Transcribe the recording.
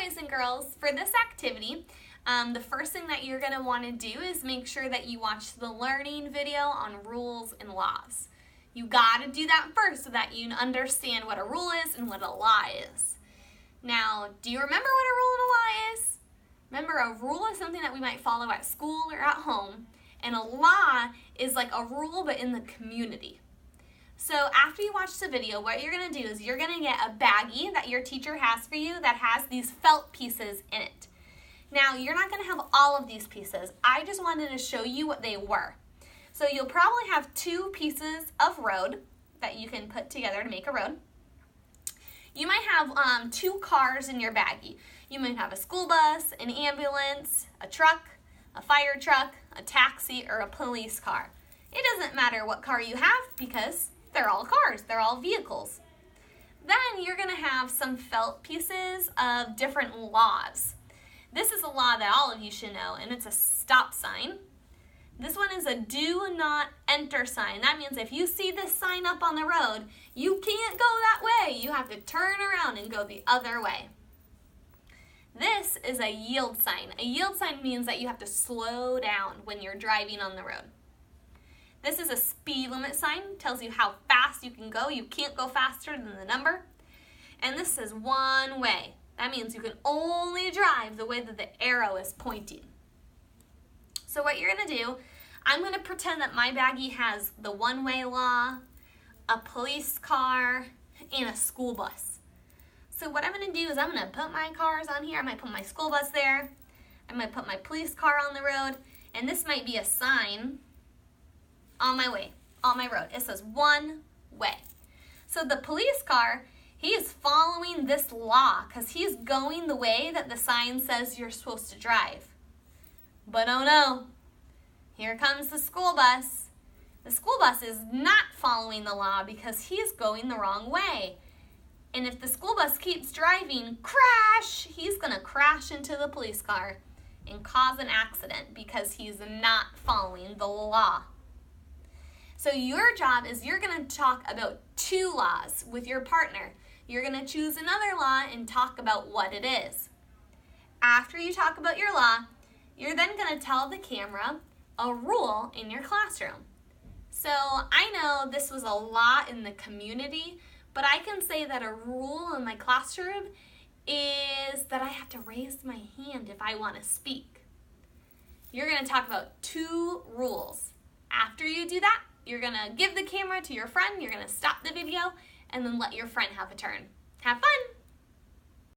boys and girls, for this activity, the first thing that you're going to want to do is make sure that you watch the learning video on rules and laws. You got to do that first so that you understand what a rule is and what a law is. Now, do you remember what a rule and a law is? Remember, a rule is something that we might follow at school or at home, and a law is like a rule but in the community. So after you watch the video, what you're going to do is you're going to get a baggie that your teacher has for you that has these felt pieces in it. Now, you're not going to have all of these pieces. I just wanted to show you what they were. So you'll probably have 2 pieces of road that you can put together to make a road. You might have 2 cars in your baggie. You might have a school bus, an ambulance, a truck, a fire truck, a taxi, or a police car. It doesn't matter what car you have because they're all cars. They're all vehicles. Then you're going to have some felt pieces of different laws. This is a law that all of you should know, and it's a stop sign. This one is a do not enter sign. That means if you see this sign up on the road, you can't go that way. You have to turn around and go the other way. This is a yield sign. A yield sign means that you have to slow down when you're driving on the road. This is a speed limit sign. Tells you how fast you can go. You can't go faster than the number. And this is one way. That means you can only drive the way that the arrow is pointing. So what you're going to do, I'm going to pretend that my baggie has the one-way law, a police car, and a school bus. So what I'm going to do is I'm going to put my cars on here. I might put my school bus there. I'm going to put my police car on the road. And this might be a sign on my road. It says one way. So the police car, he is following this law because he's going the way that the sign says you're supposed to drive. But oh no, here comes the school bus. The school bus is not following the law because he's going the wrong way. And if the school bus keeps driving, crash, he's going to crash into the police car and cause an accident because he's not following the law. So your job is you're going to talk about 2 laws with your partner. You're going to choose another law and talk about what it is. After you talk about your law, you're then going to tell the camera a rule in your classroom. So I know this was a lot in the community, but I can say that a rule in my classroom is that I have to raise my hand if I want to speak. You're going to talk about 2 rules. After you do that, you're going to give the camera to your friend, you're going to stop the video, and then let your friend have a turn. Have fun!